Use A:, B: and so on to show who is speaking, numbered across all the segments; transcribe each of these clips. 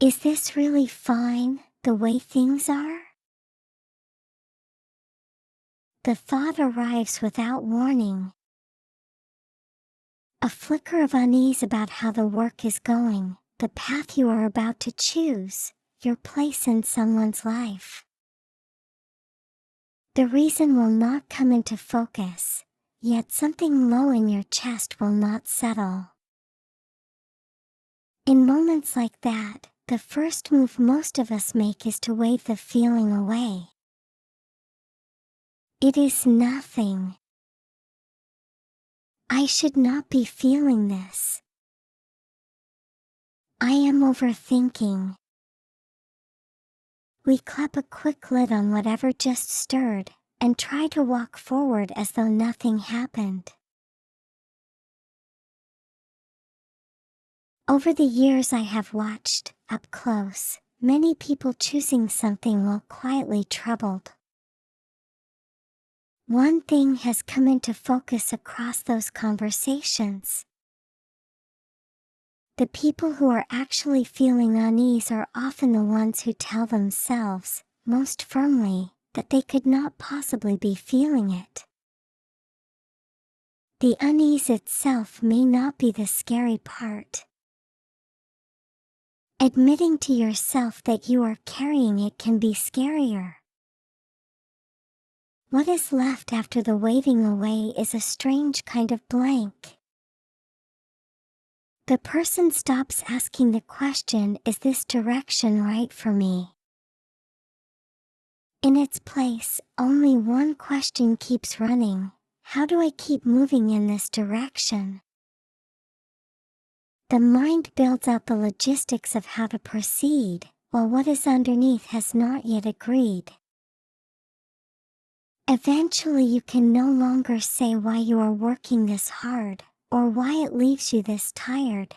A: Is this really fine, the way things are? The thought arrives without warning. A flicker of unease about how the work is going, the path you are about to choose, your place in someone's life. The reason will not come into focus, yet something low in your chest will not settle. In moments like that, the first move most of us make is to wave the feeling away. It is nothing. I should not be feeling this. I am overthinking. We clap a quick lid on whatever just stirred, and try to walk forward as though nothing happened. Over the years I have watched, up close, many people choosing something while quietly troubled. One thing has come into focus across those conversations. The people who are actually feeling unease are often the ones who tell themselves, most firmly, that they could not possibly be feeling it. The unease itself may not be the scary part. Admitting to yourself that you are carrying it can be scarier. What is left after the waving away is a strange kind of blank. The person stops asking the question, is this direction right for me? In its place, only one question keeps running: how do I keep moving in this direction? The mind builds out the logistics of how to proceed, while what is underneath has not yet agreed. Eventually you can no longer say why you are working this hard, or why it leaves you this tired.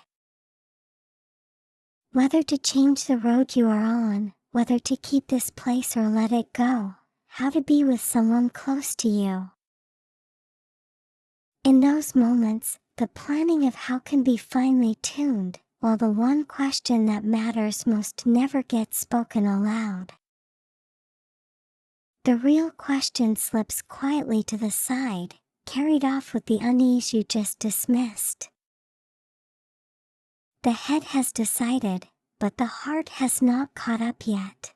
A: Whether to change the road you are on, whether to keep this place or let it go, how to be with someone close to you. In those moments, the planning of how can be finely tuned, while the one question that matters most never gets spoken aloud. The real question slips quietly to the side, carried off with the unease you just dismissed. The head has decided, but the heart has not caught up yet.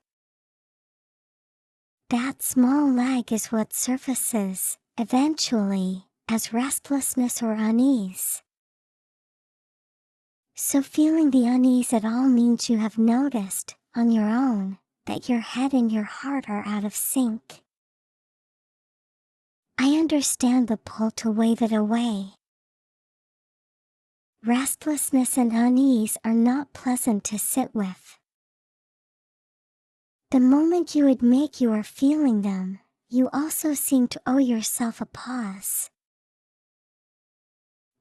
A: That small lag is what surfaces, eventually, as restlessness or unease. So feeling the unease at all means you have noticed, on your own, that your head and your heart are out of sync. I understand the pull to wave it away. Restlessness and unease are not pleasant to sit with. The moment you admit you are feeling them, you also seem to owe yourself a pause.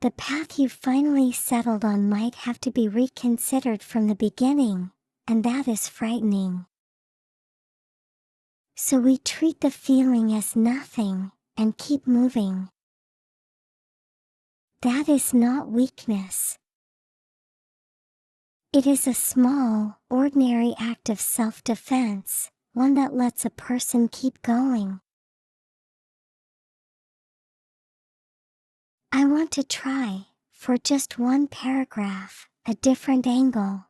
A: The path you finally settled on might have to be reconsidered from the beginning, and that is frightening. So we treat the feeling as nothing, and keep moving. That is not weakness. It is a small, ordinary act of self-defense, one that lets a person keep going. I want to try, for just one paragraph, a different angle.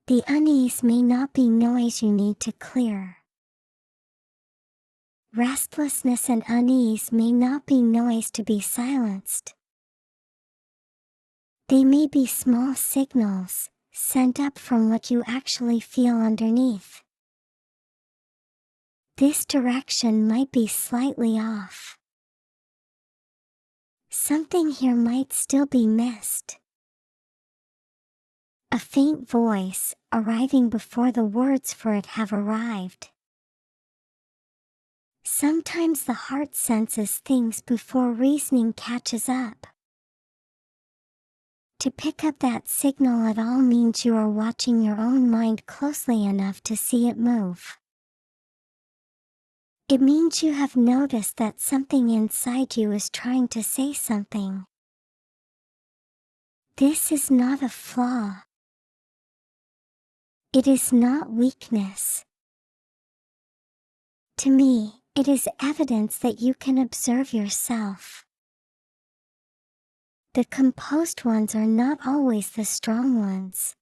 A: The unease may not be noise you need to clear. Restlessness and unease may not be noise to be silenced. They may be small signals, sent up from what you actually feel underneath. This direction might be slightly off. Something here might still be missed. A faint voice, arriving before the words for it have arrived. Sometimes the heart senses things before reasoning catches up. To pick up that signal at all means you are watching your own mind closely enough to see it move. It means you have noticed that something inside you is trying to say something. This is not a flaw. It is not weakness. To me, it is evidence that you can observe yourself. The composed ones are not always the strong ones.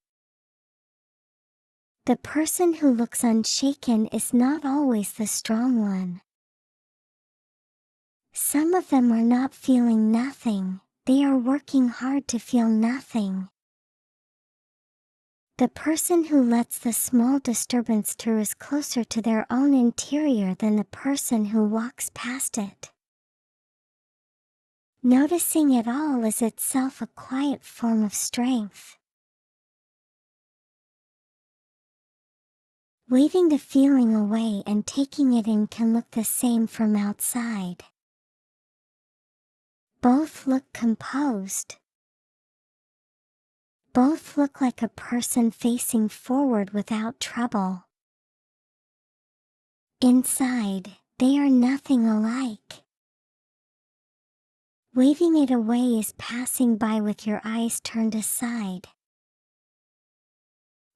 A: The person who looks unshaken is not always the strong one. Some of them are not feeling nothing, they are working hard to feel nothing. The person who lets the small disturbance through is closer to their own interior than the person who walks past it. Noticing it all is itself a quiet form of strength. Waving the feeling away and taking it in can look the same from outside. Both look composed. Both look like a person facing forward without trouble. Inside, they are nothing alike. Waving it away is passing by with your eyes turned aside.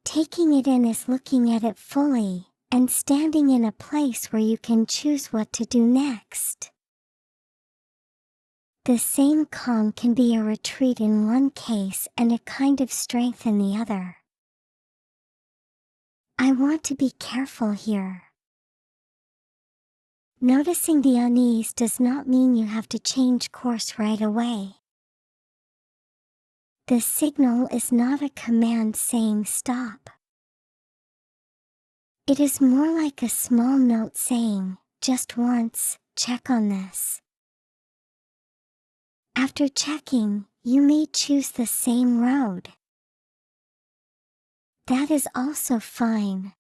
A: Taking it in is looking at it fully, and standing in a place where you can choose what to do next. The same calm can be a retreat in one case and a kind of strength in the other. I want to be careful here. Noticing the unease does not mean you have to change course right away. The signal is not a command saying stop. It is more like a small note saying, just once, check on this. After checking, you may choose the same road. That is also fine.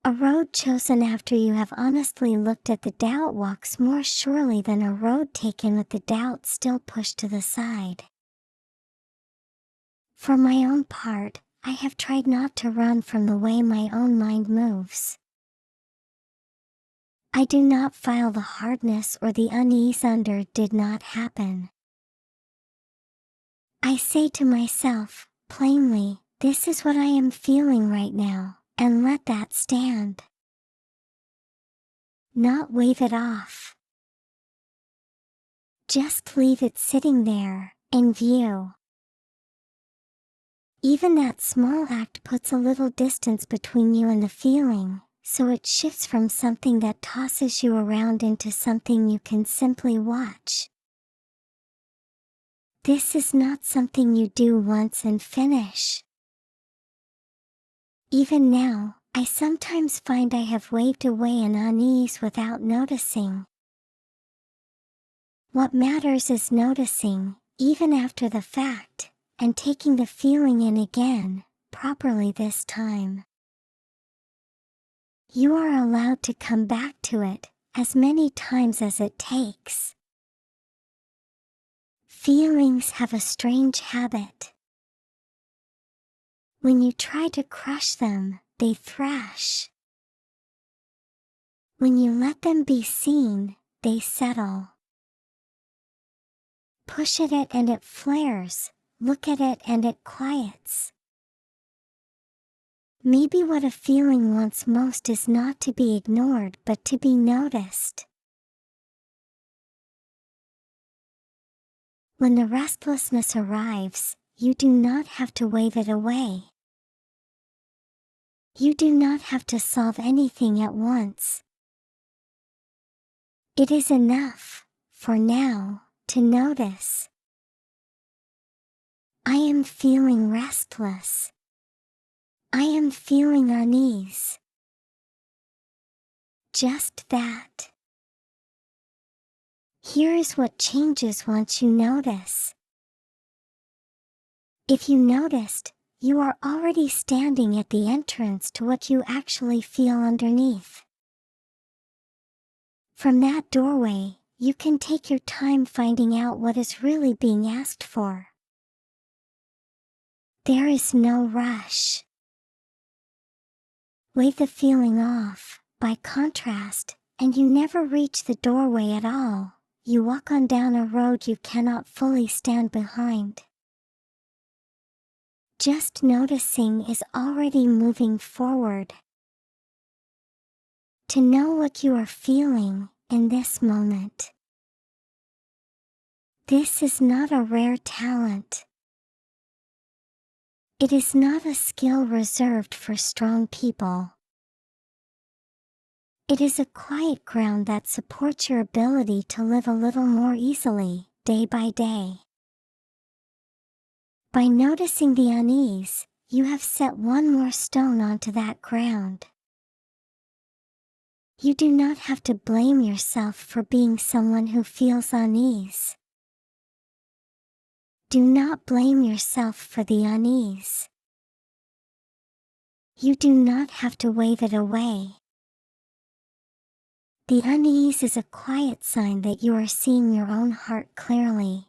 A: A road chosen after you have honestly looked at the doubt walks more surely than a road taken with the doubt still pushed to the side. For my own part, I have tried not to run from the way my own mind moves. I do not file the hardness or the unease under did not happen. I say to myself, plainly, this is what I am feeling right now, and let that stand. Not wave it off. Just leave it sitting there, in view. Even that small act puts a little distance between you and the feeling, so it shifts from something that tosses you around into something you can simply watch. This is not something you do once and finish. Even now, I sometimes find I have waved away an unease without noticing. What matters is noticing, even after the fact, and taking the feeling in again, properly this time. You are allowed to come back to it, as many times as it takes. Feelings have a strange habit. When you try to crush them, they thrash. When you let them be seen, they settle. Push at it and it flares, look at it and it quiets. Maybe what a feeling wants most is not to be ignored but to be noticed. When the restlessness arrives, you do not have to wave it away. You do not have to solve anything at once. It is enough, for now, to notice. I am feeling restless. I am feeling unease. Just that. Here is what changes once you notice. If you noticed, you are already standing at the entrance to what you actually feel underneath. From that doorway, you can take your time finding out what is really being asked for. There is no rush. Wave the feeling off, by contrast, and you never reach the doorway at all. You walk on down a road you cannot fully stand behind. Just noticing is already moving forward. To know what you are feeling in this moment. This is not a rare talent. It is not a skill reserved for strong people. It is a quiet ground that supports your ability to live a little more easily, day by day. By noticing the unease, you have set one more stone onto that ground. You do not have to blame yourself for being someone who feels unease. Do not blame yourself for the unease. You do not have to wave it away. The unease is a quiet sign that you are seeing your own heart clearly.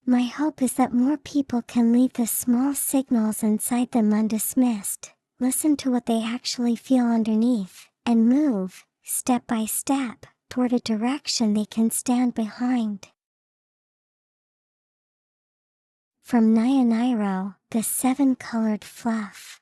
A: My hope is that more people can leave the small signals inside them undismissed, listen to what they actually feel underneath, and move, step by step, toward a direction they can stand behind. From Naya Nairo, The Seven-Colored Fluff.